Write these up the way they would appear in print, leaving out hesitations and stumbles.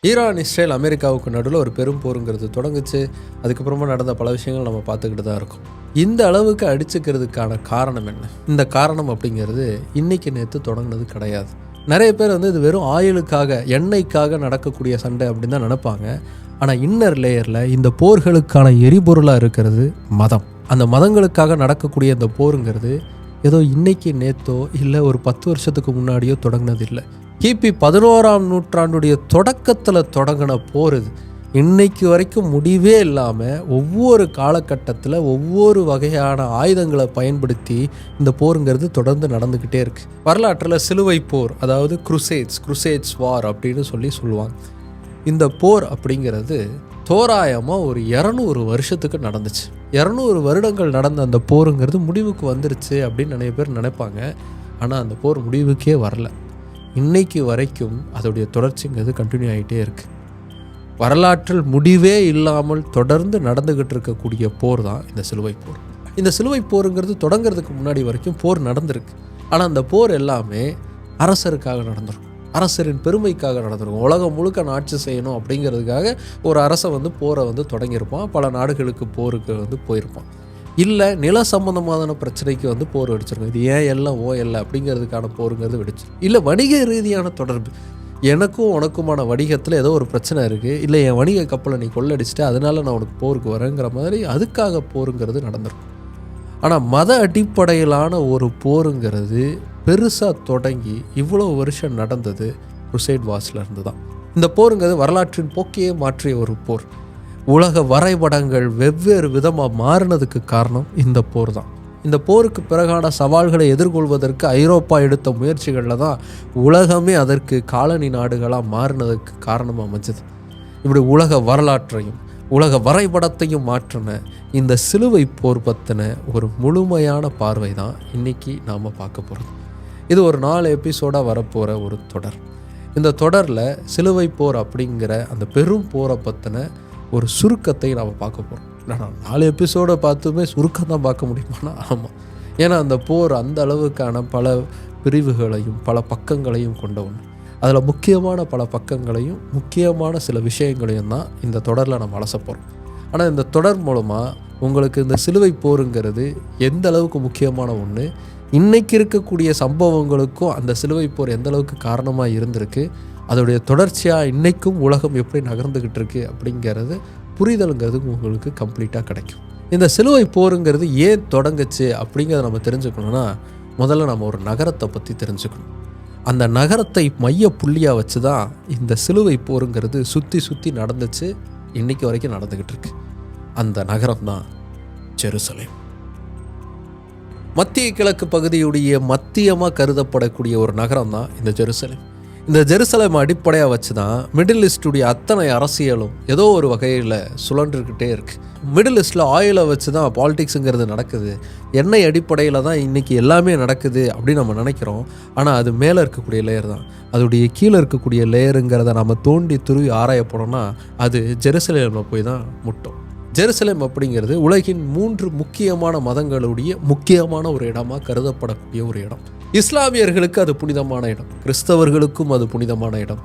Iran, Israel, அமெரிக்காவுக்கு நடுவில் ஒரு பெரும் போருங்கிறது தொடங்குச்சு. அதுக்கப்புறமா நடந்த பல விஷயங்கள் நம்ம பார்த்துக்கிட்டு தான் இருக்கோம். இந்த அளவுக்கு அடிச்சுக்கிறதுக்கான காரணம் என்ன? இந்த காரணம் அப்படிங்கிறது இன்றைக்கி நேற்று தொடங்கினது கிடையாது. நிறைய பேர் இது வெறும் ஆயிலுக்காக, எண்ணெய்க்காக நடக்கக்கூடிய சண்டை அப்படின்னு தான் நினைப்பாங்க. ஆனால் இன்னர் லேயரில் இந்த போர்களுக்கான எரிபொருளாக இருக்கிறது மதம். அந்த மதங்களுக்காக நடக்கக்கூடிய இந்த போருங்கிறது ஏதோ இன்னைக்கு நேற்றோ இல்லை ஒரு 10 வருஷத்துக்கு முன்னாடியோ தொடங்கினது இல்லை. கிபி 11ஆம் நூற்றாண்டுடைய தொடக்கத்தில் தொடங்கின போர் இது. இன்னைக்கு வரைக்கும் முடிவே இல்லாமல் ஒவ்வொரு காலகட்டத்தில் ஒவ்வொரு வகையான ஆயுதங்களை பயன்படுத்தி இந்த போருங்கிறது தொடர்ந்து நடந்துக்கிட்டே இருக்குது. வரலாற்றில் சிலுவை போர், அதாவது குருசேட்ஸ் வார் அப்படின்னு சொல்லுவாங்க. இந்த போர் அப்படிங்கிறது தோராயமாக ஒரு 200 வருஷத்துக்கு நடந்துச்சு. 200 வருடங்கள் நடந்த அந்த போருங்கிறது முடிவுக்கு வந்துருச்சு அப்படின்னு நிறைய பேர் நினைப்பாங்க. ஆனால் அந்த போர் முடிவுக்கே வரல. இன்னைக்கு வரைக்கும் அதோடைய தொடர்ச்சிங்கிறது கண்டினியூ ஆகிட்டே இருக்குது. வரலாற்றில் முடிவே இல்லாமல் தொடர்ந்து நடந்துக்கிட்டு இருக்கக்கூடிய போர் தான் இந்த சிலுவை போர். இந்த சிலுவை போருங்கிறது தொடங்கிறதுக்கு முன்னாடி வரைக்கும் போர் நடந்திருக்கு. ஆனால் அந்த போர் எல்லாமே அரசருக்காக நடந்திருக்கும், அரசரின் பெருமைக்காக நடந்திருக்கும். உலகம் முழுக்க ஆட்சி செய்யணும் அப்படிங்கிறதுக்காக ஒரு அரசை போரை தொடங்கியிருப்பான். பல நாடுகளுக்கு போருக்கு போயிருப்பான். இல்லை நில சம்பந்தமான பிரச்சனைக்கு போர் வெடிச்சிருக்கும். இது ஏன் எல்லாம் எல்லை அப்படிங்கிறதுக்கான போருங்கிறது வெடிச்சிருக்கும். இல்லை வணிக ரீதியான தொடர்பு, எனக்கும் உனக்குமான வணிகத்தில் ஏதோ ஒரு பிரச்சனை இருக்குது, இல்லை என் வணிக கப்பலை நீ கொள்ளடிச்சிட்டு அதனால நான் உனக்கு போருக்கு வரேங்கிற மாதிரி அதுக்காக போருங்கிறது நடந்திருக்கும். ஆனால் மத அடிப்படையிலான ஒரு போருங்கிறது பெருசாக தொடங்கி இவ்வளோ வருஷம் நடந்தது குருசேட் வார்ஸ்ல இருந்து தான். இந்த போருங்கிறது வரலாற்றின் போக்கையே மாற்றிய ஒரு போர். உலக வரைபடங்கள் வெவ்வேறு விதமாக மாறினதுக்கு காரணம் இந்த போர் தான். இந்த போருக்கு பிறகான சவால்களை எதிர்கொள்வதற்கு ஐரோப்பா எடுத்த முயற்சிகளில் தான் உலகமே அதற்கு காலனி நாடுகளாக மாறினதுக்கு காரணமாக அமைஞ்சது. இப்படி உலக வரலாற்றையும் உலக வரைபடத்தையும் மாற்றின இந்த சிலுவை போர் பற்றின ஒரு முழுமையான பார்வை தான் இன்றைக்கி நாம் பார்க்க போகிறது. இது ஒரு 4 எபிசோடாக வரப்போகிற ஒரு தொடர். இந்த தொடரில் சிலுவை போர் அப்படிங்கிற அந்த பெரும் போரை பற்றின ஒரு சுருக்கத்தை நாம் பார்க்க போகிறோம். நான் 4 எபிசோடை பார்த்துமே சுருக்கம் தான் பார்க்க முடியுமானா ஆமாம். ஏன்னா அந்த போர் அந்த அளவுக்கான பல பிரிவுகளையும் பல பக்கங்களையும் கொண்ட ஒன்று. அதில் முக்கியமான பல பக்கங்களையும் முக்கியமான சில விஷயங்களையும் தான் இந்த தொடரில் நம்ம அலச போகிறோம். ஆனால் இந்த தொடர் மூலமாக உங்களுக்கு இந்த சிலுவை போருங்கிறது எந்த அளவுக்கு முக்கியமான ஒன்று, இன்றைக்கி இருக்கக்கூடிய சம்பவங்களுக்கும் அந்த சிலுவை போர் எந்த அளவுக்கு காரணமாக இருந்திருக்கு, அதோடைய தொடர்ச்சியாக இன்றைக்கும் உலகம் எப்படி நகர்ந்துக்கிட்டு இருக்கு அப்படிங்கிறது புரிதலுங்கிறது உங்களுக்கு கம்ப்ளீட்டாக கிடைக்கும். இந்த சிலுவை போருங்கிறது ஏன் தொடங்குச்சு அப்படிங்கிறத நம்ம தெரிஞ்சுக்கணுன்னா முதல்ல நம்ம ஒரு நகரத்தை பற்றி தெரிஞ்சுக்கணும். அந்த நகரத்தை மைய புள்ளியாக வச்சு தான் இந்த சிலுவை போருங்கிறது சுற்றி நடந்துச்சு, இன்றைக்கி வரைக்கும் நடந்துக்கிட்டு இருக்கு. அந்த நகரம் தான் ஜெருசலேம். மத்திய கிழக்கு பகுதியுடைய மத்தியமாக கருதப்படக்கூடிய ஒரு நகரம் தான் இந்த ஜெருசலேம். இந்த ஜெருசலேம் அடிப்படையாக வச்சு தான் மிடில் ஈஸ்டுடைய அத்தனை அரசியலும் ஏதோ ஒரு வகையில் சுழன்றுக்கிட்டே இருக்குது. மிடில் ஈஸ்டில் ஆயிலை வச்சு தான் பாலிடிக்ஸுங்கிறது நடக்குது, எண்ணெய் அடிப்படையில் தான் இன்றைக்கி எல்லாமே நடக்குது அப்படின்னு நம்ம நினைக்கிறோம். ஆனால் அது மேலே இருக்கக்கூடிய லேயர் தான், அதோடைய கீழே இருக்கக்கூடிய லேயருங்கிறத நம்ம தோண்டி துருவி ஆராய போனோம்னா அது ஜெருசலேமில் போய் தான் முட்டும். ஜெருசலேம் அப்படிங்கிறது உலகின் 3 முக்கியமான மதங்களுடைய முக்கியமான ஒரு இடமாக கருதப்படக்கூடிய ஒரு இடம். இஸ்லாமியர்களுக்கு அது புனிதமான இடம், கிறிஸ்தவர்களுக்கும் அது புனிதமான இடம்,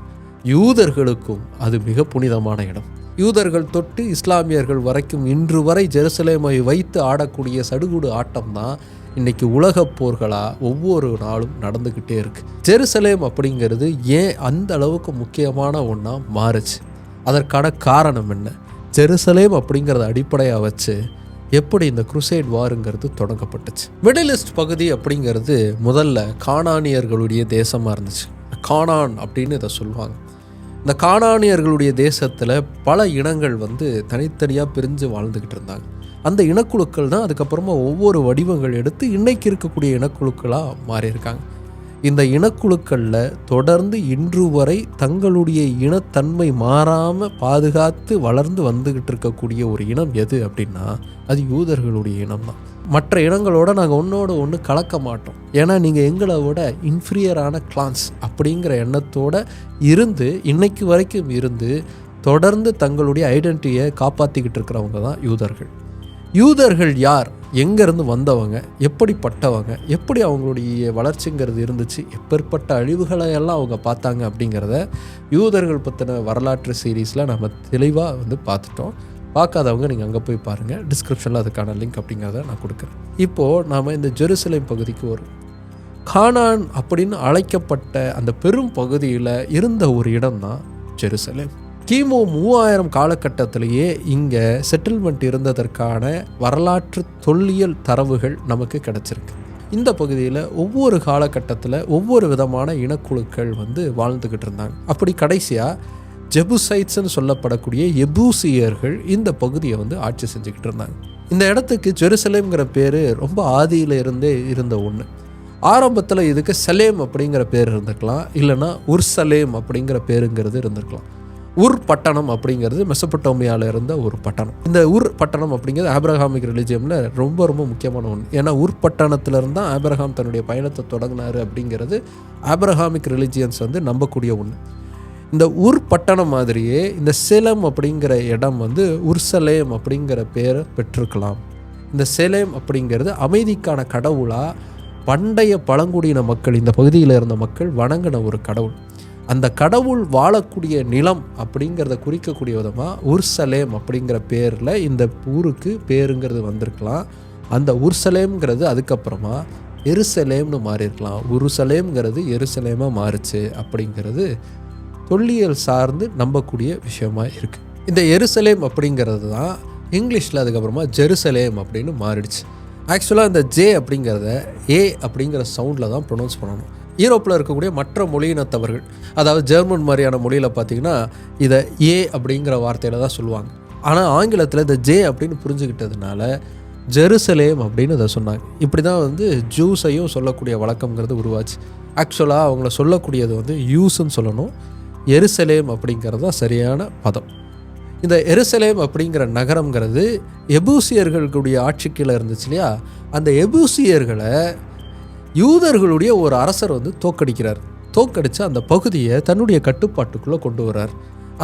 யூதர்களுக்கும் அது மிக புனிதமான இடம். யூதர்கள் தொட்டு இஸ்லாமியர்கள் வரைக்கும் இன்று வரை ஜெருசலேமை வைத்து ஆடக்கூடிய சடுகுடு ஆட்டம் தான் இன்னைக்கு உலக போர்களாக ஒவ்வொரு நாளும் நடந்துக்கிட்டே இருக்கு. ஜெருசலேம் அப்படிங்கிறது ஏன் அந்த அளவுக்கு முக்கியமான ஒன்றா மாறுச்சு, அதற்கான காரணம் என்ன, ஜெருசலேம் அப்படிங்கிறத அடிப்படையாக வச்சு எப்படி இந்த குருசேட் வாருங்கிறது தொடங்கப்பட்டுச்சு. மிடில் ஈஸ்ட் பகுதி அப்படிங்கிறது முதல்ல கானானியர்களுடைய தேசமாக இருந்துச்சு. கானான் அப்படின்னு இதை சொல்லுவாங்க. இந்த கானானியர்களுடைய தேசத்தில் பல இனங்கள் தனித்தனியாக பிரிஞ்சு வாழ்ந்துக்கிட்டு இருந்தாங்க. அந்த இனக்குழுக்கள் தான் அதுக்கப்புறமா ஒவ்வொரு வடிவங்கள் எடுத்து இன்னைக்கு இருக்கக்கூடிய இனக்குழுக்களாக மாறியிருக்காங்க. இந்த இனக்குழுக்களில் தொடர்ந்து இன்று வரை தங்களுடைய இனத்தன்மை மாறாமல் பாதுகாத்து வளர்ந்து வந்துக்கிட்டு இருக்கக்கூடிய ஒரு இனம் எது அப்படின்னா அது யூதர்களுடைய இனம் தான். மற்ற இனங்களோட நாங்கள் ஒன்றோட ஒன்று கலக்க மாட்டோம், ஏன்னா நீங்கள் எங்களை விட இன்ஃபீரியரான கிளான்ஸ் அப்படிங்கிற எண்ணத்தோடு இருந்து இன்னைக்கு வரைக்கும் இருந்து தொடர்ந்து தங்களுடைய ஐடென்டிட்டியை காப்பாற்றிக்கிட்டு இருக்கிறவங்க தான் யூதர்கள். யூதர்கள் யார் எங்கேருந்து வந்தவங்க, எப்படிப்பட்டவங்க, எப்படி அவங்களுடைய வளர்ச்சிங்கிறது இருந்துச்சு, எப்பேற்பட்ட அழிவுகளை எல்லாம் அவங்க பார்த்தாங்க அப்படிங்கிறத யூதர்கள் பற்றின வரலாற்று சீரீஸில் நம்ம தெளிவாக பார்த்துட்டோம். பார்க்காதவங்க நீங்கள் அங்கே போய் பாருங்கள். டிஸ்கிரிப்ஷனில் அதுக்கான லிங்க் அப்படிங்கிறத நான் கொடுக்குறேன். இப்போது நாம் இந்த ஜெருசலேம் பகுதிக்கு வரும். கானான் அப்படின்னு அழைக்கப்பட்ட அந்த பெரும் பகுதியில் இருந்த ஒரு இடம் தான் ஜெருசலேம். கிமு 3000 காலகட்டத்திலேயே இங்கே செட்டில்மெண்ட் இருந்ததற்கான வரலாற்று தொல்லியல் தரவுகள் நமக்கு கிடச்சிருக்கு. இந்த பகுதியில் ஒவ்வொரு காலகட்டத்தில் ஒவ்வொரு விதமான இனக்குழுக்கள் வாழ்ந்துக்கிட்டு இருந்தாங்க. அப்படி கடைசியாக ஜெபுசைட்ஸ்ன்னு சொல்லப்படக்கூடிய எபூசியர்கள் இந்த பகுதியை ஆட்சி செஞ்சுக்கிட்டு இருந்தாங்க. இந்த இடத்துக்கு ஜெருசலேம்ங்கிற பேர் ரொம்ப ஆதியில் இருந்தே இருந்த ஒன்று. ஆரம்பத்தில் இதுக்கு சலேம் அப்படிங்கிற பேர் இருந்திருக்கலாம், இல்லைன்னா உர்சலேம் அப்படிங்கிற பேருங்கிறது இருந்திருக்கலாம். உர் பட்டணம் அப்படிங்கிறது மெசபடோமியாவில் இருந்த ஒரு பட்டணம். இந்த உர் பட்டணம் அப்படிங்கிறது ஆபிரகாமிக் ரிலிஜியமில் ரொம்ப ரொம்ப முக்கியமான ஒன்று. ஏன்னா உர் பட்டணத்திலிருந்து தான் ஆபிரகாம் தன்னுடைய பயணத்தை தொடங்கினார் அப்படிங்கிறது ஆபிரகாமிக் ரிலிஜியன்ஸ் நம்பக்கூடிய ஒன்று. இந்த உர் பட்டணம் மாதிரியே இந்த சேலம் அப்படிங்கிற இடம் உர்சலேம் அப்படிங்கிற பேரை பெற்றிருக்கலாம். இந்த சேலேம் அப்படிங்கிறது அமைதிக்கான கடவுளாக பண்டைய பழங்குடியின மக்கள், இந்த பகுதியில் இருந்த மக்கள் வணங்கின ஒரு கடவுள். அந்த கடவுள் வாழக்கூடிய நிலம் அப்படிங்கிறத குறிக்கக்கூடிய விதமாக உர்சலேம் அப்படிங்கிற பேரில் இந்த ஊருக்கு பேருங்கிறது வந்திருக்கலாம். அந்த உர்சலேம்ங்கிறது அதுக்கப்புறமா எருசலேம்னு மாறியிருக்கலாம். உருசலேம்ங்கிறது எருசலேமாக மாறுச்சு அப்படிங்கிறது தொல்லியல் சார்ந்து நம்பக்கூடிய விஷயமா இருக்குது. இந்த எருசலேம் அப்படிங்கிறது தான் இங்கிலீஷில் அதுக்கப்புறமா ஜெருசலேம் அப்படின்னு மாறிடுச்சு. ஆக்சுவலாக இந்த ஜே அப்படிங்கிறத ஏ அப்படிங்கிற சவுண்டில் தான் ப்ரொனவுன்ஸ் பண்ணணும். யூரோப்பில் இருக்கக்கூடிய மற்ற மொழியினத்தவர்கள், அதாவது ஜெர்மன் மாதிரியான மொழியில் பார்த்திங்கன்னா இதை ஏ அப்படிங்கிற வார்த்தையில் தான் சொல்லுவாங்க. ஆனால் ஆங்கிலத்தில் இந்த ஜே அப்படின்னு புரிஞ்சுக்கிட்டதுனால ஜெருசலேம் அப்படின்னு அதை சொன்னாங்க. இப்படி தான் ஜூஸையும் சொல்லக்கூடிய வழக்கங்கிறது உருவாச்சு. ஆக்சுவலாக அவங்கள சொல்லக்கூடியது யூஸ்ன்னு சொல்லணும். எருசலேம் அப்படிங்கிறது தான் சரியான பதம். இந்த எருசலேம் அப்படிங்கிற நகரங்கிறது எபூசியர்களுடைய ஆட்சி கீழே இருந்துச்சு இல்லையா? அந்த எபூசியர்களை யூதர்களுடைய ஒரு அரசர் தோக்கடிக்கிறார். தோக்கடித்து அந்த பகுதியை தன்னுடைய கட்டுப்பாட்டுக்குள்ளே கொண்டு வர்றார்.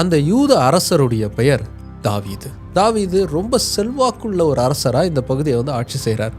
அந்த யூத அரசருடைய பெயர் தாவீது. தாவீது ரொம்ப செல்வாக்குள்ள ஒரு அரசராக இந்த பகுதியை ஆட்சி செய்கிறார்.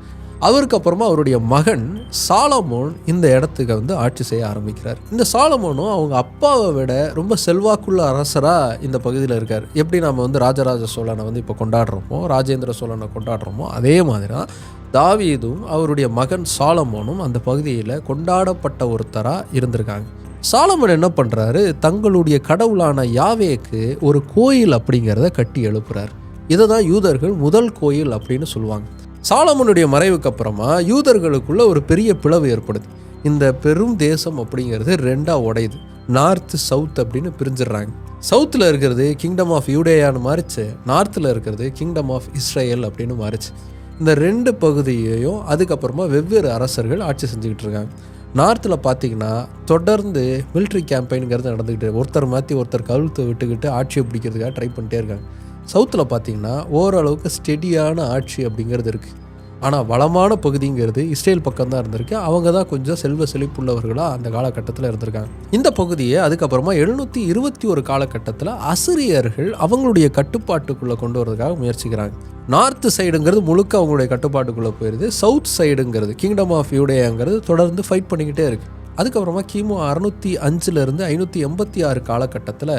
அவருக்கு அப்புறமா அவருடைய மகன் சாலமோன் இந்த இடத்துக்கு ஆட்சி செய்ய ஆரம்பிக்கிறார். இந்த சாலமோனும் அவங்க அப்பாவை விட ரொம்ப செல்வாக்குள்ள அரசராக இந்த பகுதியில் இருக்கார். எப்படி நம்ம ராஜராஜ சோழனை இப்போ கொண்டாடுறோமோ, ராஜேந்திர சோழனை கொண்டாடுறோமோ, அதே மாதிரி தான் தாவீதும் அவருடைய மகன் சாலமோனும் அந்த பகுதியில் கொண்டாடப்பட்ட ஒருத்தராக இருந்திருக்காங்க. சாலமோன் என்ன பண்ணுறாரு, தங்களுடைய கடவுளான யாவேக்கு ஒரு கோயில் அப்படிங்கிறத கட்டி எழுப்புறார். இதை தான் யூதர்கள் முதல் கோயில் அப்படின்னு சொல்லுவாங்க. சாலமோனுடைய மறைவுக்கு அப்புறமா யூதர்களுக்குள்ள ஒரு பெரிய பிளவு ஏற்படுது. இந்த பெரும் தேசம் அப்படிங்கிறது ரெண்டாக உடையுது. நார்த் சவுத் அப்படின்னு பிரிஞ்சிடுறாங்க. சவுத்தில் இருக்கிறது கிங்டம் ஆஃப் யூடேயான்னு மாறிச்சு, நார்த்தில் இருக்கிறது கிங்டம் ஆஃப் இஸ்ரேல் அப்படின்னு மாறிச்சு. இந்த ரெண்டு பகுதியையும் அதுக்கப்புறமா வெவ்வேறு அரசர்கள் ஆட்சி செஞ்சுக்கிட்டு இருக்காங்க. நார்த்தில் பார்த்திங்கன்னா தொடர்ந்து மிலிட்ரி கேம்பெயின்ங்கிறது நடந்துக்கிட்டு, ஒருத்தர் மாற்றி ஒருத்தர் கழுத்தை விட்டுக்கிட்டு ஆட்சியை பிடிக்கிறதுக்காக ட்ரை பண்ணிட்டே இருக்காங்க. சவுத்தில் பார்த்திங்கன்னா ஓரளவுக்கு ஸ்டெடியான ஆட்சி அப்படிங்கிறது இருக்குது. ஆனால் வளமான பகுதிங்கிறது இஸ்ரேல் பக்கம்தான் இருந்திருக்கு. அவங்க தான் கொஞ்சம் செல்வ செழிப்புள்ளவர்களாக அந்த காலகட்டத்தில் இருந்திருக்காங்க. இந்த பகுதியை அதுக்கப்புறமா 721 காலகட்டத்தில் அசிரியர்கள் அவங்களுடைய கட்டுப்பாட்டுக்குள்ளே கொண்டு வரதுக்காக முயற்சிக்கிறாங்க. நார்த் சைடுங்கிறது முழுக்க அவங்களுடைய கட்டுப்பாட்டுக்குள்ளே போயிடுது. சவுத் சைடுங்கிறது கிங்டம் ஆஃப் யூடேயாங்கிறது தொடர்ந்து ஃபைட் பண்ணிக்கிட்டே இருக்குது. அதுக்கப்புறமா கிமு 605 586 காலகட்டத்தில்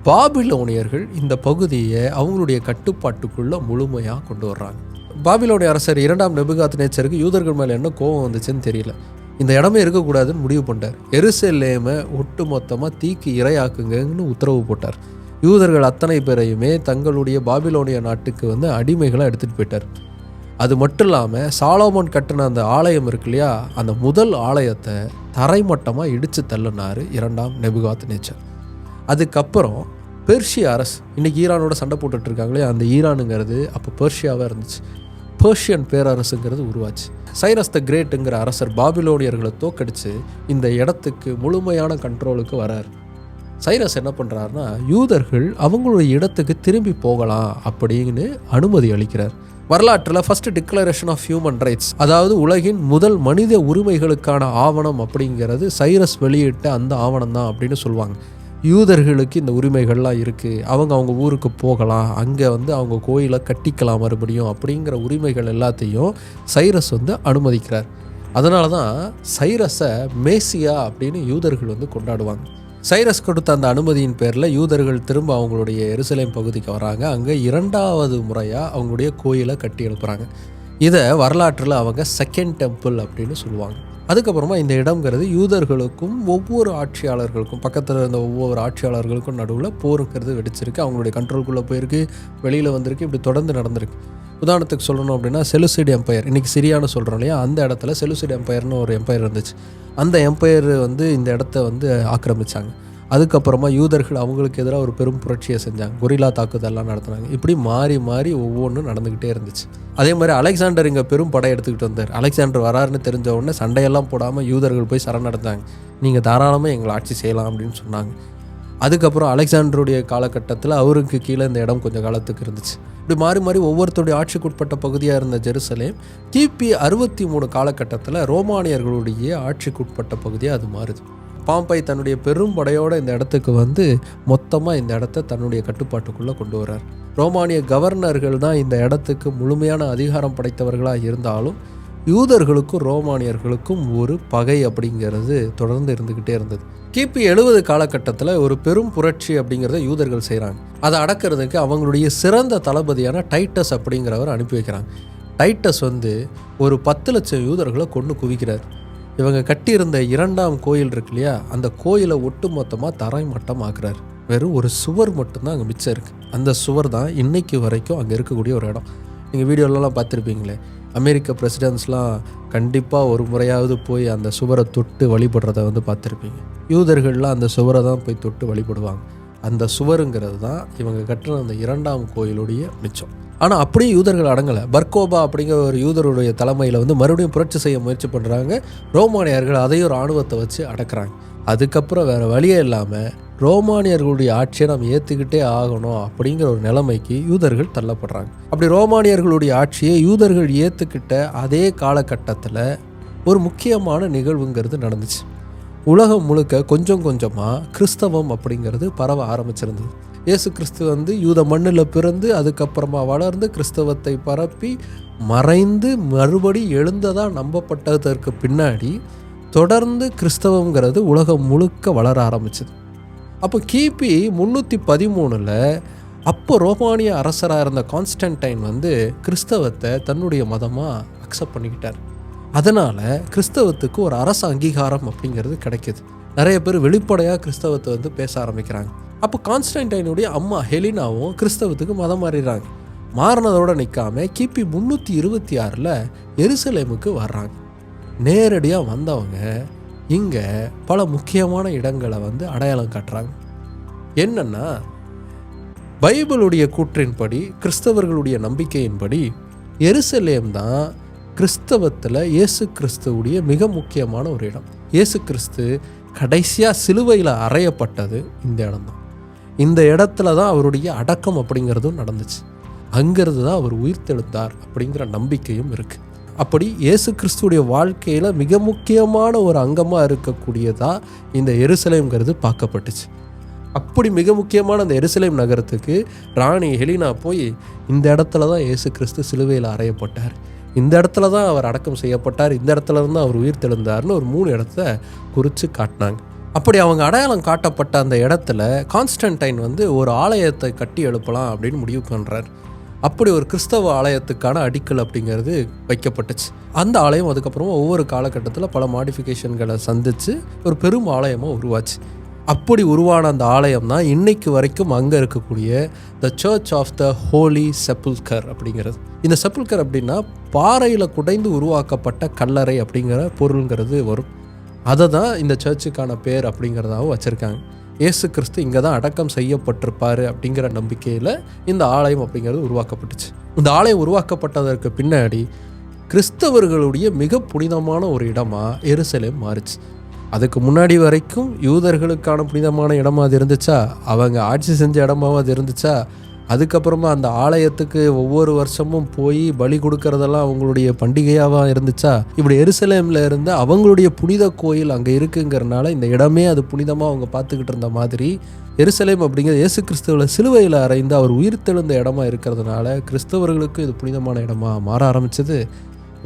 பாபிலோனியர்கள் இந்த பகுதியை அவங்களுடைய கட்டுப்பாட்டுக்குள்ளே முழுமையாக கொண்டு வர்றாங்க. பாபிலோனிய அரசர் 2ஆம் நெபுகாத்நேச்சருக்கு யூதர்கள் மேலே என்ன கோபம் வந்துச்சுன்னு தெரியல. இந்த இடமே இருக்கக்கூடாதுன்னு முடிவு பண்ணிட்டார். எருசலேமை ஒட்டு மொத்தமாக தீக்கு இரையாக்குங்கன்னு உத்தரவு போட்டார். யூதர்கள் அத்தனை பேரையுமே தங்களுடைய பாபிலோனிய நாட்டுக்கு அடிமைகளாக எடுத்துகிட்டு போயிட்டார். அது மட்டும் இல்லாமல் சாலமோன் கட்டின அந்த ஆலயம் இருக்கு இல்லையா, அந்த முதல் ஆலயத்தை தரைமட்டமாக இடித்து தள்ளினார் 2ஆம் நெபுகாத்நேச்சர். அதுக்கப்புறம் பெர்ஷிய அரசு, இன்றைக்கி ஈரானோட சண்டை போட்டுட்டு இருக்காங்களே, அந்த ஈரானுங்கிறது அப்போ பெர்ஷியாவாக இருந்துச்சு. பெர்ஷியன் பேரரசுங்கிறது உருவாச்சு. சைரஸ் த கிரேட்டுங்கிற அரசர் பாபிலோனியர்களை தோக்கடித்து இந்த இடத்துக்கு முழுமையான கண்ட்ரோலுக்கு வரார். சைரஸ் என்ன பண்ணுறாருன்னா, யூதர்கள் அவங்களுடைய இடத்துக்கு திரும்பி போகலாம் அப்படின்னு அனுமதி அளிக்கிறார். வரலாற்றில் first declaration of human rights, அதாவது உலகின் முதல் மனித உரிமைகளுக்கான ஆவணம் அப்படிங்கிறது சைரஸ் வெளியிட்ட அந்த ஆவணம் தான் அப்படின்னு சொல்லுவாங்க. யூதர்களுக்கு இந்த உரிமைகள்லாம் இருக்குது, அவங்க ஊருக்கு போகலாம், அங்கே அவங்க கோயிலை கட்டிக்கலாம் மறுபடியும் அப்படிங்கிற உரிமைகள் எல்லாத்தையும் சைரஸ் அனுமதிக்கிறார். அதனால தான் சைரஸை மேசியா அப்படின்னு யூதர்கள் கொண்டாடுவாங்க. சைரஸ் கொடுத்த அந்த அனுமதியின் பேரில் யூதர்கள் திரும்ப அவங்களுடைய எருசலேம் பகுதிக்கு வராங்க. அங்கே 2வது முறையாக அவங்களுடைய கோயிலை கட்டி எழுப்புறாங்க. இதை வரலாற்றில் அவங்க செகண்ட் டெம்பிள் அப்படின்னு சொல்லுவாங்க. அதுக்கப்புறமா இந்த இடம்ங்கிறது யூதர்களுக்கும் ஒவ்வொரு ஆட்சியாளர்களுக்கும், பக்கத்தில் இருந்த ஒவ்வொரு ஆட்சியாளர்களுக்கும் நடுவில் போருங்கிறது வெடிச்சிருக்கு. அவங்களுடைய கண்ட்ரோல்குள்ளே போயிருக்கு, வெளியில் வந்திருக்கு, இப்படி தொடர்ந்து நடந்திருக்கு. உதாரணத்துக்கு சொல்லணும் அப்படின்னா செலுசிட் எம்பையர், இன்றைக்கி சிரியான்னு சொல்கிறோம் இல்லையா, அந்த இடத்துல செலுசிட் எம்பையர்னு ஒரு எம்பையர் இருந்துச்சு. அந்த எம்பையர் இந்த இடத்த ஆக்கிரமித்தாங்க. அதுக்கப்புறமா யூதர்கள் அவங்களுக்கு எதிராக ஒரு பெரும் புரட்சியை செஞ்சாங்க, கொரில்லா தாக்குதல்லாம் நடத்தினாங்க. இப்படி மாறி மாறி ஒவ்வொன்றும் நடந்துக்கிட்டே இருந்துச்சு. அதே மாதிரி அலெக்சாண்டர் இங்கே பெரும் படை எடுத்துக்கிட்டு வந்தார். அலெக்சாண்டர் வராருன்னு தெரிஞ்ச உடனே சண்டையெல்லாம் போடாமல் யூதர்கள் போய் சரணடைந்தாங்க. நீங்கள் தாராளமாக எங்களை ஆட்சி செய்யலாம் அப்படின்னு சொன்னாங்க. அதுக்கப்புறம் அலெக்சாண்டருடைய காலகட்டத்தில் அவருக்கு கீழே இந்த இடம் கொஞ்சம் காலத்துக்கு இருந்துச்சு. இப்படி மாறி மாறி ஒவ்வொருத்தருடைய ஆட்சிக்குட்பட்ட பகுதியாக இருந்த ஜெருசலேம் கிபி 63 காலகட்டத்தில் ரோமானியர்களுடைய ஆட்சிக்குட்பட்ட பகுதியாக அது மாறுது. பாம்பை தன்னுடைய பெரும் படையோடு இந்த இடத்துக்கு மொத்தமாக இந்த இடத்த தன்னுடைய கட்டுப்பாட்டுக்குள்ளே கொண்டு வர்றார். ரோமானிய கவர்னர்கள் தான் இந்த இடத்துக்கு முழுமையான அதிகாரம் படைத்தவர்களாக இருந்தாலும் யூதர்களுக்கும் ரோமானியர்களுக்கும் ஒரு பகை அப்படிங்கிறது தொடர்ந்து இருந்துக்கிட்டே இருந்தது. கிபி 70 காலகட்டத்தில் ஒரு பெரும் புரட்சி அப்படிங்கிறத யூதர்கள் செய்கிறாங்க. அதை அடக்கிறதுக்கு அவங்களுடைய சிறந்த தளபதியான டைட்டஸ் அப்படிங்கிறவர் அனுப்பி வைக்கிறாங்க. டைட்டஸ் ஒரு 10 லட்சம் யூதர்களை கொண்டு குவிக்கிறார். இவங்க கட்டியிருந்த 2ஆம் கோயில் இருக்கு இல்லையா, அந்த கோயிலை ஒட்டு மொத்தமாக தரைமட்டம் ஆக்குறாரு. வெறும் ஒரு சுவர் மட்டும்தான் அங்கே மிச்சம் இருக்குது. அந்த சுவர் தான் இன்னைக்கு வரைக்கும் அங்கே இருக்கக்கூடிய ஒரு இடம். நீங்கள் வீடியோலலாம் பார்த்துருப்பீங்களே, அமெரிக்க பிரசிடென்ட்ஸ்லாம் கண்டிப்பாக ஒரு முறையாவது போய் அந்த சுவரை தொட்டு வழிபடுறத பார்த்துருப்பீங்க. யூதர்கள்லாம் அந்த சுவரை தான் போய் தொட்டு வழிபடுவாங்க. அந்த சுவருங்கிறது தான் இவங்க கட்டின அந்த 2ஆம் கோயிலுடைய மிச்சம். ஆனால் அப்படியே யூதர்கள் அடங்கலை. பர்கோபா அப்படிங்கிற ஒரு யூதருடைய தலைமையில் மறுபடியும் புரட்சி செய்ய முயற்சி பண்ணுறாங்க. ரோமானியர்கள் அதையும் இராணுவத்தை வச்சு அடக்குறாங்க. அதுக்கப்புறம் வேறு வழியே இல்லாமல் ரோமானியர்களுடைய ஆட்சியை நம்ம ஏற்றுக்கிட்டே ஆகணும் அப்படிங்கிற ஒரு நிலைமைக்கு யூதர்கள் தள்ளப்படுறாங்க. அப்படி ரோமானியர்களுடைய ஆட்சியை யூதர்கள் ஏற்றுக்கிட்ட அதே காலகட்டத்தில் ஒரு முக்கியமான நிகழ்வுங்கிறது நடந்துச்சு. உலகம் முழுக்க கொஞ்சம் கொஞ்சமாக கிறிஸ்தவம் அப்படிங்கிறது பரவ ஆரம்பிச்சிருந்தது. இயேசு கிறிஸ்து யூத மண்ணில் பிறந்து அதுக்கப்புறமா வளர்ந்து கிறிஸ்தவத்தை பரப்பி மறைந்து மறுபடி எழுந்ததாக நம்பப்பட்டதற்கு பின்னாடி தொடர்ந்து கிறிஸ்தவங்கிறது உலகம் முழுக்க வளர ஆரம்பிச்சது. அப்போ கிபி 313 அப்போ ரோமானிய அரசராக இருந்த கான்ஸ்டன்டைன் கிறிஸ்தவத்தை தன்னுடைய மதமாக அக்செப்ட் பண்ணிக்கிட்டார். அதனால் கிறிஸ்தவத்துக்கு ஒரு அரசு அங்கீகாரம் அப்படிங்கிறது கிடைக்கிது. நிறைய பேர் வெளிப்படையாக கிறிஸ்தவத்தை பேச ஆரம்பிக்கிறாங்க. அப்போ கான்ஸ்டன்டைனுடைய அம்மா ஹெலினாவும் கிறிஸ்தவத்துக்கு மதம் மாறிடுறாங்க. மாறினதோடு நிற்காம கிபி 326 எருசலேமுக்கு வர்றாங்க. நேரடியாக வந்தவங்க இங்கே பல முக்கியமான இடங்களை அடையாளம் காட்டுறாங்க. என்னென்னா, பைபிளுடைய கூற்றின்படி, கிறிஸ்தவர்களுடைய நம்பிக்கையின்படி எருசலேம் தான் கிறிஸ்தவத்தில் இயேசு கிறிஸ்துவுடைய மிக முக்கியமான ஒரு இடம். இயேசு கிறிஸ்து கடைசியாக சிலுவையில் அறையப்பட்டது இந்த இடம்தான். இந்த இடத்துல தான் அவருடைய அடக்கம் அப்படிங்கிறதும் நடந்துச்சு. அங்கிருந்து தான் அவர் உயிர்த்தெழுந்தார் அப்படிங்கிற நம்பிக்கையும் இருக்குது. அப்படி இயேசு கிறிஸ்துடைய வாழ்க்கையில் மிக முக்கியமான ஒரு அங்கமாக இருக்கக்கூடியதாக இந்த எருசலேம்ங்கிறது பார்க்கப்பட்டுச்சு. அப்படி மிக முக்கியமான அந்த எருசலேம் நகரத்துக்கு ராணி ஹெலினா போய் இந்த இடத்துல தான் இயேசு கிறிஸ்து சிலுவையில் அறையப்பட்டார், இந்த இடத்துல தான் அவர் அடக்கம் செய்யப்பட்டார், இந்த இடத்துல இருந்து அவர் உயிர்த்தெழுந்தார்னு ஒரு 3 இடத்த குறித்து காட்டினாங்க. அப்படி அவங்க அடையாளம் காட்டப்பட்ட அந்த இடத்துல கான்ஸ்டன்டைன் ஒரு ஆலயத்தை கட்டி எழுப்பலாம் அப்படின்னு முடிவு பண்ணுறார். அப்படி ஒரு கிறிஸ்தவ ஆலயத்துக்கான அடிக்கல் அப்படிங்கிறது வைக்கப்பட்டுச்சு. அந்த ஆலயம் அதுக்கப்புறமா ஒவ்வொரு காலகட்டத்தில் பல மாடிஃபிகேஷன்களை சந்தித்து ஒரு பெரும் ஆலயமாக உருவாச்சு. அப்படி உருவான அந்த ஆலயம் தான் இன்னைக்கு வரைக்கும் அங்கே இருக்கக்கூடிய the church of the holy sepulchre அப்படிங்கிறது. இந்த செப்புல்கர் அப்படின்னா பாறையில் குடைந்து உருவாக்கப்பட்ட கல்லறை அப்படிங்கிற பொருளுங்கிறது வரும். அதை தான் இந்த சர்ச்சுக்கான பேர் அப்படிங்கிறதாகவும் வச்சுருக்காங்க. இயேசு கிறிஸ்து இங்கே தான் அடக்கம் செய்யப்பட்டிருப்பார் அப்படிங்கிற நம்பிக்கையில் இந்த ஆலயம் அப்படிங்கிறது உருவாக்கப்பட்டுச்சு. இந்த ஆலயம் உருவாக்கப்பட்டதற்கு பின்னாடி கிறிஸ்தவர்களுடைய மிக புனிதமான ஒரு இடமாக எருசலேம் மாறிச்சு. அதுக்கு முன்னாடி வரைக்கும் யூதர்களுக்கான புனிதமான இடமா அது இருந்துச்சா, அவங்க ஆட்சி செஞ்ச இடமாவும் அது இருந்துச்சா, அதுக்கப்புறமா அந்த ஆலயத்துக்கு ஒவ்வொரு வருஷமும் போய் பலி கொடுக்கறதெல்லாம் அவங்களுடைய பண்டிகையாக இருந்துச்சா, இப்படி எருசலேமில் இருந்த அவங்களுடைய புனித கோயில் அங்கே இருக்குங்கிறனால இந்த இடமே அது புனிதமாக அவங்க பார்த்துக்கிட்டு இருந்த மாதிரி, எருசலேம் அப்படிங்கிறது இயேசு கிறிஸ்துவில் சிலுவையில் அறைந்து அவர் உயிர்த்தெழுந்த இடமா இருக்கிறதுனால கிறிஸ்தவர்களுக்கு இது புனிதமான இடமா மாற ஆரம்பிச்சது.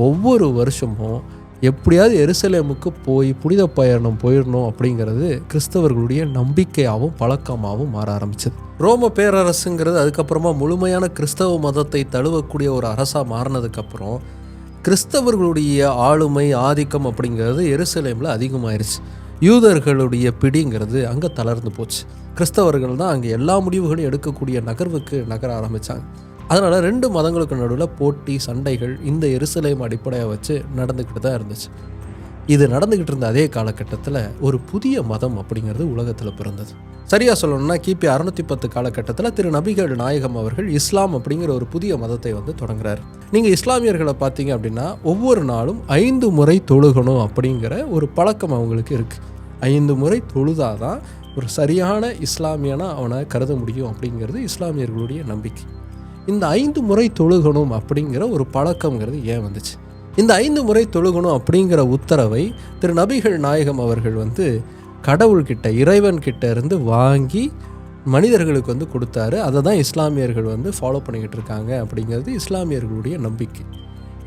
ஒவ்வொரு வருஷமும் எப்படியாவது எருசலேமுக்கு போய் புனித பயணம் போயிடணும் அப்படிங்கிறது கிறிஸ்தவர்களுடைய நம்பிக்கையாகவும் பழக்கமாகவும் மாற ஆரம்பிச்சது. ரோம பேரரசுங்கிறது அதுக்கப்புறமா முழுமையான கிறிஸ்தவ மதத்தை தழுவக்கூடிய ஒரு அரசாக மாறினதுக்கப்புறம் கிறிஸ்தவர்களுடைய ஆளுமை ஆதிக்கம் அப்படிங்கிறது எருசலேமில் அதிகமாயிருச்சு. யூதர்களுடைய பிடிங்கிறது அங்கே தளர்ந்து போச்சு. கிறிஸ்தவர்கள் தான் அங்கே எல்லா முடிவுகளையும் எடுக்கக்கூடிய நகர்வுக்கு நகர ஆரம்பித்தாங்க. அதனால் 2 மதங்களுக்கு நடுவில் போட்டி சண்டைகள் இந்த எருசலேம் அடிப்படையாக வச்சு நடந்துக்கிட்டு தான் இருந்துச்சு. இது நடந்துக்கிட்டு இருந்த அதே காலகட்டத்தில் ஒரு புதிய மதம் அப்படிங்கிறது உலகத்தில் பிறந்தது. சரியாக சொல்லணும்னா கிபி 610 காலகட்டத்தில் திரு நபிகள் நாயகம் அவர்கள் இஸ்லாம் அப்படிங்கிற ஒரு புதிய மதத்தை தொடங்குறாரு. நீங்கள் இஸ்லாமியர்களை பார்த்தீங்க அப்படின்னா ஒவ்வொரு நாளும் 5 முறை தொழுகணும் அப்படிங்கிற ஒரு பழக்கம் அவங்களுக்கு இருக்குது. 5 முறை தொழுதாதான் ஒரு சரியான இஸ்லாமியனா அவனை கருத முடியும் அப்படிங்கிறது இஸ்லாமியர்களுடைய நம்பிக்கை. இந்த 5 முறை தொழுகணும் அப்படிங்கிற ஒரு பழக்கங்கிறது ஏன் வந்துச்சு? இந்த 5 முறை தொழுகணும் அப்படிங்கிற உத்தரவை திரு நபிகள் நாயகம் அவர்கள் கடவுள்கிட்ட இறைவன்கிட்ட இருந்து வாங்கி மனிதர்களுக்கு கொடுத்தாரு. அதை தான் இஸ்லாமியர்கள் ஃபாலோ பண்ணிக்கிட்டு இருக்காங்க அப்படிங்கிறது இஸ்லாமியர்களுடைய நம்பிக்கை.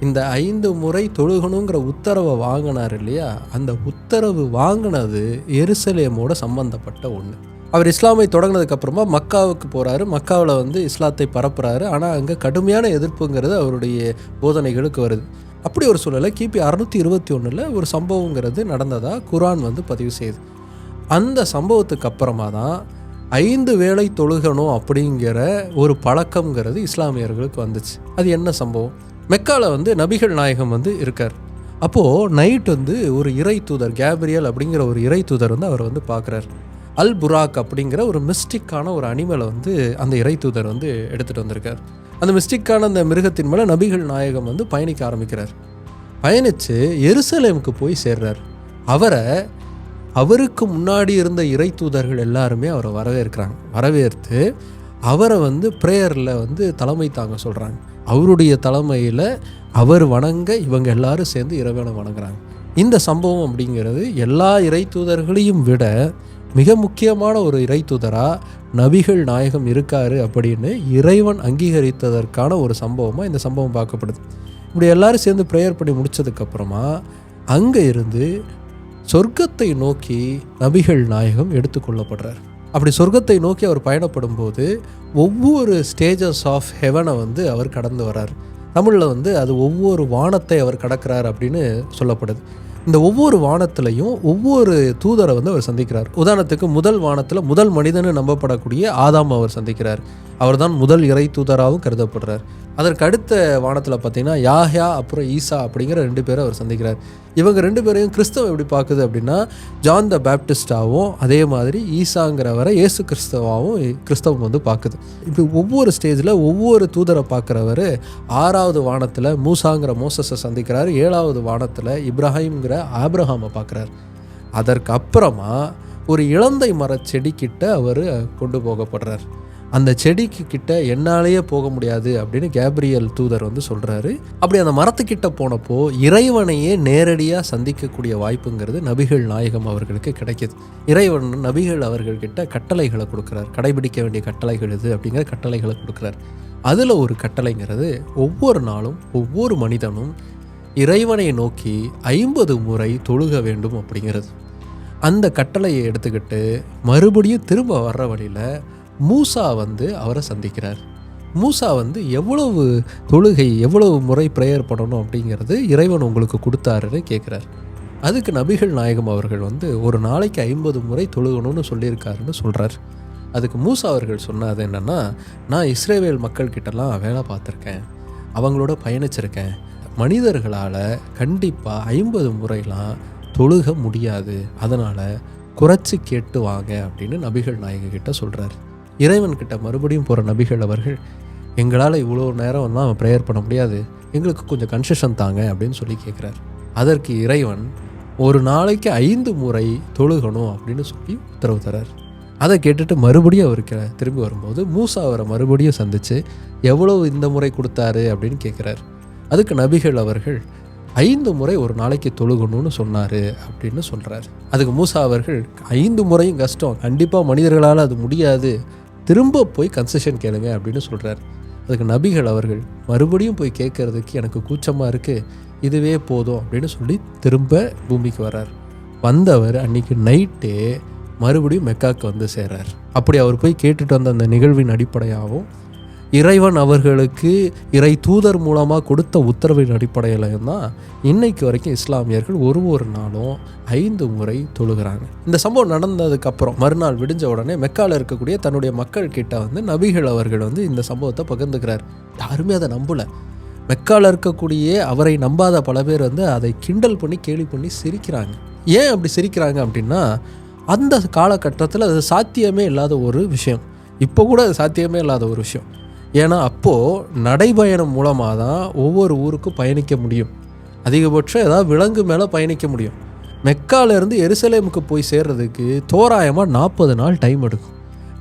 இந்த 5 முறை தொழுகணுங்கிற உத்தரவை வாங்கினார் இல்லையா, அந்த உத்தரவு வாங்கினது எருசலேமோட சம்பந்தப்பட்ட ஒன்று. அவர் இஸ்லாமை தொடங்கினதுக்கப்புறமா மக்காவுக்கு போகிறாரு. மக்காவில் இஸ்லாத்தை பரப்புகிறாரு. ஆனால் அங்கே கடுமையான எதிர்ப்புங்கிறது அவருடைய போதனைகளுக்கு வருது. அப்படி ஒரு சூழலை கிபி 621 ஒரு சம்பவங்கிறது நடந்ததாக குர்ஆன் பதிவு செய்யுது. அந்த சம்பவத்துக்கு அப்புறமா தான் 5 வேளை தொழுகணும் அப்படிங்கிற ஒரு பழக்கங்கிறது இஸ்லாமியர்களுக்கு வந்துச்சு. அது என்ன சம்பவம்? மெக்காவில் நபிகள் நாயகம் இருக்கார். அப்போது நைட் ஒரு இறை தூதர் கேப்ரியல் அப்படிங்கிற ஒரு இறை தூதர் அவர் பார்க்குறார். அல் புராக் அப்படிங்கிற ஒரு மிஸ்டிக்கான ஒரு அனிமலை அந்த இறை தூதர் எடுத்துகிட்டு வந்திருக்கார். அந்த மிஸ்டிக்கான அந்த மிருகத்தின் மேலே நபிகள் நாயகம் பயணிக்க ஆரம்பிக்கிறார். பயணித்து எருசலேமுக்கு போய் சேர்றார். அவருக்கு முன்னாடி இருந்த இறை தூதர்கள் எல்லாருமே அவரை வரவேற்று அவரை ப்ரேயரில் தலைமை தாங்க சொல்கிறாங்க. அவருடைய தலைமையில் அவர் வணங்க இவங்க எல்லாரும் சேர்ந்து இறைவனை வணங்குறாங்க. இந்த சம்பவம் அப்படிங்கிறது எல்லா இறை தூதர்களையும் விட மிக முக்கியமான ஒரு இறை தூதராக நபிகள் நாயகம் இருக்கார் அப்படின்னு இறைவன் அங்கீகரித்ததற்கான ஒரு சம்பவமாக இந்த சம்பவம் பார்க்கப்படுது. இப்படி எல்லாரும் சேர்ந்து ப்ரேயர் பண்ணி முடித்ததுக்கப்புறமா அங்கே இருந்து சொர்க்கத்தை நோக்கி நபிகள் நாயகம் எடுத்துக்கொள்ளப்படுறார். அப்படி சொர்க்கத்தை நோக்கி அவர் பயணப்படும் போது ஒவ்வொரு ஸ்டேஜஸ் ஆஃப் ஹெவனை அவர் கடந்து வர்றார். தமிழில் அது ஒவ்வொரு வானத்தை அவர் கடக்கிறார் அப்படின்னு சொல்லப்படுது. இந்த ஒவ்வொரு வானத்திலையும் ஒவ்வொரு தூதரை அவர் சந்திக்கிறார். உதாரணத்துக்கு முதல் வானத்தில் முதல் மனிதனு நம்பப்படக்கூடிய ஆதாம் அவர் சந்திக்கிறார். அவர் தான் முதல் இறை தூதராகவும் கருதப்படுறார். அதற்கு அடுத்த வானத்தில் பார்த்தீங்கன்னா யாஹ்யா அப்புறம் ஈசா அப்படிங்கிற 2 பேரை அவர் சந்திக்கிறார். இவங்க 2 பேரையும் கிறிஸ்தவம் எப்படி பார்க்குது அப்படின்னா ஜான் த பேப்டிஸ்டாவும் அதே மாதிரி ஈசாங்கிறவரை இயேசு கிறிஸ்தவாகவும் கிறிஸ்தவம் பார்க்குது. இப்படி ஒவ்வொரு ஸ்டேஜில் ஒவ்வொரு தூதரை பார்க்குறவர் 6வது வானத்தில் மூசாங்கிற மோசஸை சந்திக்கிறார். 7வது வானத்தில் இப்ராஹிம்ங்கிற ஆபிரஹாமை பார்க்குறார். அதற்கு அப்புறமா ஒரு இலந்தை மர செடிக்கிட்ட அவர் கொண்டு போகப்படுறார். அந்த செடிக்கு கிட்ட என்னாலேயே போக முடியாது அப்படின்னு கேப்ரியல் தூதர் சொல்கிறாரு. அப்படி அந்த மரத்துக்கிட்ட போனப்போ இறைவனையே நேரடியாக சந்திக்கக்கூடிய வாய்ப்புங்கிறது நபிகள் நாயகம் அவர்களுக்கு கிடைக்கிது. இறைவன் நபிகள் அவர்கள்கிட்ட கட்டளைகளை கொடுக்குறார். கடைபிடிக்க வேண்டிய கட்டளைகள் இது அப்படிங்கிற கட்டளைகளை கொடுக்குறார். அதில் ஒரு கட்டளைங்கிறது ஒவ்வொரு நாளும் ஒவ்வொரு மனிதனும் இறைவனை நோக்கி 50 முறை தொழுக வேண்டும் அப்படிங்கிறது. அந்த கட்டளையை எடுத்துக்கிட்டு மறுபடியும் திரும்ப வர்ற வழியில் மூசா அவரை சந்திக்கிறார். மூசா எவ்வளவு தொழுகை எவ்வளவு முறை ப்ரேயர் பண்ணணும் அப்படிங்கிறது இறைவன் உங்களுக்கு கொடுத்தாருன்னு கேட்குறார். அதுக்கு நபிகள் நாயகம் அவர்கள் ஒரு நாளைக்கு 50 முறை தொழுகணும்னு சொல்லியிருக்காருன்னு சொல்கிறார். அதுக்கு மூசா அவர்கள் சொன்னது என்னென்னா, நான் இஸ்ரேவேல் மக்கள்கிட்டலாம் வேலை பார்த்துருக்கேன், அவங்களோட பயணிச்சிருக்கேன். மனிதர்களால் கண்டிப்பாக 50 முறைலாம் தொழுக முடியாது, அதனால் குறைச்சி கேட்டு வாங்க அப்படின்னு நபிகள் நாயகக்கிட்ட சொல்கிறார். இறைவன்கிட்ட மறுபடியும் போகிற நபிகள் அவர்கள், எங்களால் இவ்வளோ நேரம் தான் ப்ரேயர் பண்ண முடியாது, எங்களுக்கு கொஞ்சம் கன்செஷன் தாங்க அப்படின்னு சொல்லி கேட்குறார். அதற்கு இறைவன் ஒரு நாளைக்கு 5 முறை தொழுகணும் அப்படின்னு சொல்லி உத்தரவு தரார். அதை கேட்டுட்டு மறுபடியும் அவருக்கு திரும்பி வரும்போது மூசா அவரை மறுபடியும் சந்தித்து எவ்வளவு இந்த முறை கொடுத்தாரு அப்படின்னு கேட்குறாரு. அதுக்கு நபிகள் அவர்கள் 5 முறை ஒரு நாளைக்கு தொழுகணும்னு சொன்னார் அப்படின்னு சொல்கிறார். அதுக்கு மூசா அவர்கள் 5 முறையும் கஷ்டம், கண்டிப்பாக மனிதர்களால் அது முடியாது, திரும்ப போய் கன்செஷன் கேளுங்க அப்படின்னு சொல்கிறார். அதுக்கு நபிகள் அவர்கள் மறுபடியும் போய் கேட்கறதுக்கு எனக்கு கூச்சமாக இருக்குது, இதுவே போதும் அப்படின்னு சொல்லி திரும்ப பூமிக்கு வர்றார். வந்தவர் அன்றைக்கி நைட்டே மறுபடியும் மெக்காவுக்கு வந்து சேர்றார். அப்படி அவர் போய் கேட்டுட்டு வந்த அந்த நிகழ்வின் அடிப்படையாகவும் இறைவன் அவர்களுக்கு இறை தூதர் மூலமாக கொடுத்த உத்தரவின் அடிப்படையிலையும் தான் இன்னைக்கு வரைக்கும் இஸ்லாமியர்கள் ஒரு நாளும் 5 முறை தொழுகிறாங்க. இந்த சம்பவம் நடந்ததுக்கப்புறம் மறுநாள் விடிஞ்ச உடனே மெக்காவில் இருக்கக்கூடிய தன்னுடைய மக்கள் கிட்ட வந்து நபிகள் அவர்கள் வந்து இந்த சம்பவத்தை பகிர்ந்துக்கிறார். யாருமே அதை நம்பலை. மெக்காவில் இருக்கக்கூடிய அவரை நம்பாத பல பேர் வந்து அதை கிண்டல் பண்ணி கேலி பண்ணி சிரிக்கிறாங்க. ஏன் அப்படி சிரிக்கிறாங்க அப்படின்னா, அந்த காலகட்டத்தில் அது சாத்தியமே இல்லாத ஒரு விஷயம். இப்போ கூட அது சாத்தியமே இல்லாத ஒரு விஷயம். ஏன்னா அப்போது நடைபயணம் மூலமாக தான் ஒவ்வொரு ஊருக்கும் பயணிக்க முடியும். அதிகபட்சம் ஏதாவது விலங்கு மேலே பயணிக்க முடியும். மெக்காவிலேருந்து எருசலேமுக்கு போய் சேர்றதுக்கு தோராயமாக 40 நாள் டைம் எடுக்கும்.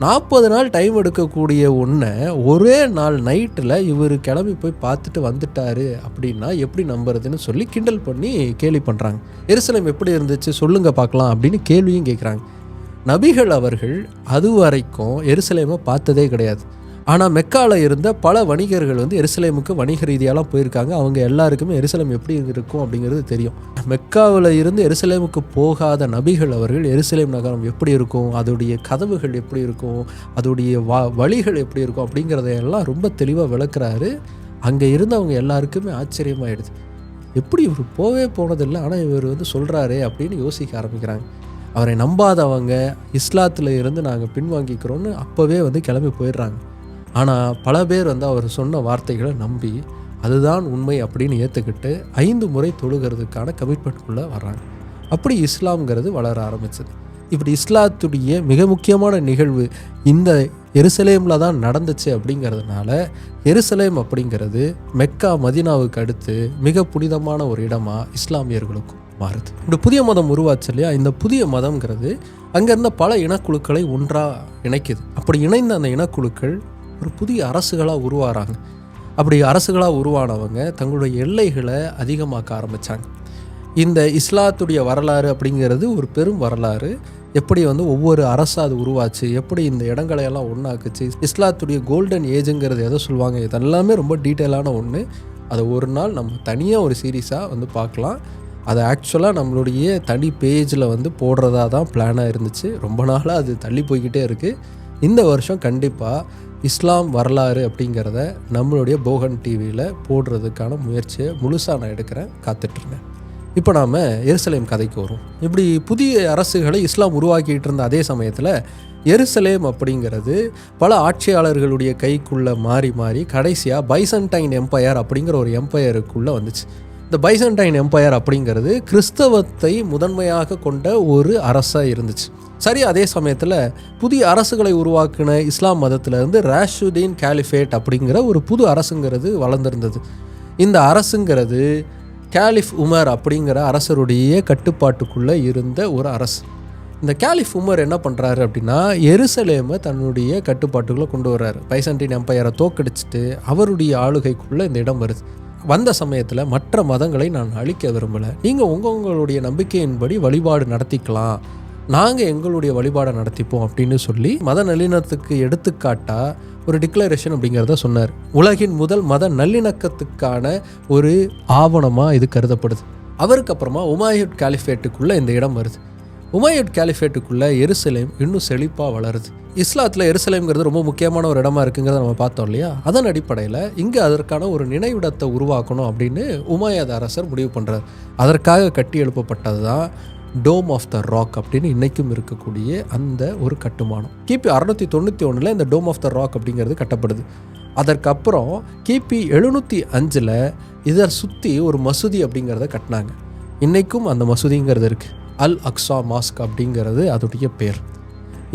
40 நாள் டைம் எடுக்கக்கூடிய ஒன்றை ஒரே நாள் நைட்டில் இவர் கிளம்பி போய் பார்த்துட்டு வந்துட்டார் அப்படின்னா எப்படி நம்புறதுன்னு சொல்லி கிண்டல் பண்ணி கேலி பண்ணுறாங்க. எருசலேம் எப்படி இருந்துச்சு சொல்லுங்கள் பார்க்கலாம் அப்படின்னு கேள்வியும் கேட்குறாங்க. நபிகள் அவர்கள் அது வரைக்கும் எருசலேமை பார்த்ததே கிடையாது. ஆனால் மெக்காவில் இருந்த பல வணிகர்கள் வந்து எருசலேமுக்கு வணிக ரீதியாலாம் போயிருக்காங்க. அவங்க எல்லாருக்குமே எருசலேம் எப்படி இருக்கும் அப்படிங்கிறது தெரியும். மெக்காவில் இருந்து எருசலேமுக்கு போகாத நபிகள் அவர்கள் எருசலேம் நகரம் எப்படி இருக்கும், அதோடைய கதவுகள் எப்படி இருக்கும், அதோடைய வழிகள் எப்படி இருக்கும் அப்படிங்கிறதையெல்லாம் ரொம்ப தெளிவாக விளக்குறாரு. அங்கே இருந்தவங்க எல்லாருக்குமே ஆச்சரியமாயிடுது. எப்படி இவர் போனதில்லை, ஆனால் இவர் வந்து சொல்கிறாரே அப்படின்னு யோசிக்க ஆரம்பிக்கிறாங்க. அவரை நம்பாதவங்க இஸ்லாத்தில் இருந்து நாங்கள் பின்வாங்கிக்கிறோன்னு அப்போவே வந்து கிளம்பி போயிடுறாங்க. ஆனால் பல பேர் வந்து அவர் சொன்ன வார்த்தைகளை நம்பி அதுதான் உண்மை அப்படின்னு ஏற்றுக்கிட்டு 5 முறை தொழுகிறதுக்கான கமிட்மெண்ட்குள்ளே வர்றாங்க. அப்படி இஸ்லாம்ங்கிறது வளர ஆரம்பிச்சது. இப்படி இஸ்லாத்துடைய மிக முக்கியமான நிகழ்வு இந்த எருசலேமில் தான் நடந்துச்சு அப்படிங்கிறதுனால எருசலேம் அப்படிங்கிறது மெக்கா மதீனாவுக்கு அடுத்து மிக புனிதமான ஒரு இடமாக இஸ்லாமியர்களுக்கும் மாறுது. இப்படி புதிய மதம் உருவாச்சு இல்லையா? இந்த புதிய மதம்ங்கிறது அங்கேருந்த பல இனக்குழுக்களை ஒன்றாக இணைக்குது. அப்படி இணைந்த அந்த இனக்குழுக்கள் ஒரு புதிய அரசுகளாக உருவாகிறாங்க. அப்படி அரசுகளாக உருவானவங்க தங்களுடைய எல்லைகளை அதிகமாக்க ஆரம்பித்தாங்க. இந்த இஸ்லாத்துடைய வரலாறு அப்படிங்கிறது ஒரு பெரும் வரலாறு. எப்படி வந்து ஒவ்வொரு அரசாக அது உருவாச்சு, எப்படி இந்த இடங்களையெல்லாம் ஒன்றாக்குச்சு, இஸ்லாத்துடைய கோல்டன் ஏஜுங்கிறது எதை சொல்லுவாங்க, இதெல்லாமே ரொம்ப டீட்டெயிலான ஒன்று. அதை ஒரு நாள் நம்ம தனியாக ஒரு சீரீஸாக வந்து பார்க்கலாம். அது ஆக்சுவலாக நம்மளுடைய தனி பேஜில் வந்து போடுறதா தான் பிளானாக இருந்துச்சு. ரொம்ப நாளாக அது தள்ளி போய்கிட்டே இருக்குது. இந்த வருஷம் கண்டிப்பாக இஸ்லாம் வரலாறு அப்படிங்கிறத நம்மளுடைய போகன் டிவியில் போடுறதுக்கான முயற்சியை முழுசாக நான் எடுக்கிறேன், காத்துட்ருந்தேன். இப்போ நாம் எருசலேம் கதைக்கு வரும். இப்படி புதிய அரசுகளை இஸ்லாம் உருவாக்கிட்டு இருந்த அதே சமயத்தில் எருசலேம் அப்படிங்கிறது பல ஆட்சியாளர்களுடைய கைக்குள்ளே மாறி கடைசியாக பைசன்டைன் எம்பையர் அப்படிங்கிற ஒரு எம்பையருக்குள்ளே வந்துச்சு. இந்த பைசன்டைன் எம்பையர் அப்படிங்கிறது கிறிஸ்தவத்தை முதன்மையாக கொண்ட ஒரு அரசாக இருந்துச்சு. சரி, அதே சமயத்தில் புதிய அரசுகளை உருவாக்கின இஸ்லாம் மதத்திலேருந்து ராஷுதீன் கேலிஃபேட் அப்படிங்கிற ஒரு புது அரசுங்கிறது வளர்ந்துருந்தது. இந்த அரசுங்கிறது கேலிஃப் உமர் அப்படிங்கிற அரசருடைய கட்டுப்பாட்டுக்குள்ளே இருந்த ஒரு அரசு. இந்த கேலிஃப் உமர் என்ன பண்ணுறாரு அப்படின்னா எருசலேமை தன்னுடைய கட்டுப்பாட்டுக்குள்ளே கொண்டு வர்றாரு. பைசன்டைன் எம்பையரை தோக்கடிச்சிட்டு அவருடைய ஆளுகைக்குள்ளே இந்த இடம் வருது. வந்த சமயத்தில் மற்ற மதங்களை நான் அழிக்க விரும்பலை, நீங்கள் உங்களுடைய நம்பிக்கையின்படி வழிபாடு நடத்திக்கலாம், நாங்கள் எங்களுடைய வழிபாடை நடத்திப்போம் அப்படின்னு சொல்லி மத நல்லிணத்துக்கு எடுத்துக்காட்டாக ஒரு டிக்ளரேஷன் அப்படிங்கிறத சொன்னார். உலகின் முதல் மத நல்லிணக்கத்துக்கான ஒரு ஆவணமாக இது கருதப்படுது. அவருக்கு அப்புறமா உமாயுட் கேலிஃபேட்டுக்குள்ளே இந்த இடம் வருது. உமாயுட் கேலிஃபேட்டுக்குள்ளே எருசலேம் இன்னும் செழிப்பாக வளருது. இஸ்லாத்தில் எருசலேம்ங்கிறது ரொம்ப முக்கியமான ஒரு இடமா இருக்குங்கிறத நம்ம பார்த்தோம் இல்லையா? அதன் அடிப்படையில் இங்கே அதற்கான ஒரு நினைவிடத்தை உருவாக்கணும் அப்படின்னு உமாயத் அரசர் முடிவு பண்ணுறார். அதற்காக கட்டி எழுப்பப்பட்டது தான் டோம் ஆஃப் த ராக் அப்படின்னு இன்றைக்கும் இருக்கக்கூடிய அந்த ஒரு கட்டுமானம். கிபி 691 இந்த டோம் ஆஃப் த ராக் அப்படிங்கிறது கட்டப்படுது. அதற்கப்புறம் கிபி 705 இதை சுற்றி ஒரு மசூதி அப்படிங்கிறத கட்டினாங்க. இன்றைக்கும் அந்த மசூதிங்கிறது இருக்குது. அல் அக்ஸா மாஸ்க் அப்படிங்கிறது அதோடைய பேர்.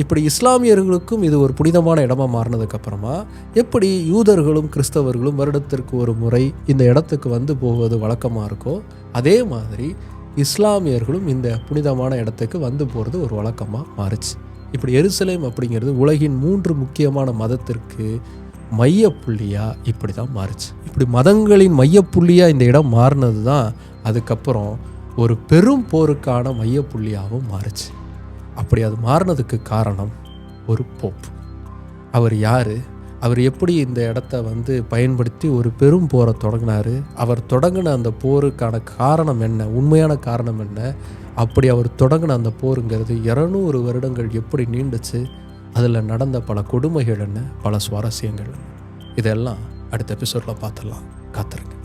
இப்படி இஸ்லாமியர்களுக்கும் இது ஒரு புனிதமான இடமா மாறினதுக்கப்புறமா எப்படி யூதர்களும் கிறிஸ்தவர்களும் வருடத்திற்கு ஒரு முறை இந்த இடத்துக்கு வந்து போவது வழக்கமாக இருக்கோ அதே மாதிரி இஸ்லாமியர்களும் இந்த புனிதமான இடத்துக்கு வந்து போகிறது ஒரு வழக்கமாக மாறுச்சு. இப்படி எருசலேம் அப்படிங்கிறது உலகின் 3 முக்கியமான மதத்திற்கு மையப்புள்ளியாக இப்படி தான் மாறுச்சு. இப்படி மதங்களின் மையப்புள்ளியாக இந்த இடம் மாறினது தான் அதுக்கப்புறம் ஒரு பெரும் போருக்கான மையப்புள்ளியாகவும் மாறுச்சு. அப்படி அது மாறினதுக்கு காரணம் ஒரு போப். அவர் யார், அவர் எப்படி இந்த இடத்த பயன்படுத்தி ஒரு பெரும் போரை தொடங்கினார், அவர் தொடங்கின அந்த போருக்கான காரணம் என்ன, உண்மையான காரணம் என்ன, அப்படி அவர் தொடங்கின அந்த போருங்கிறது 200 வருடங்கள் எப்படி நீண்டுச்சு, அதில் நடந்த பல கொடுமைகள் என்ன, பல சுவாரஸ்யங்கள் என்ன, இதெல்லாம் அடுத்த எபிசோடில் பார்த்துடலாம். காத்திருங்க.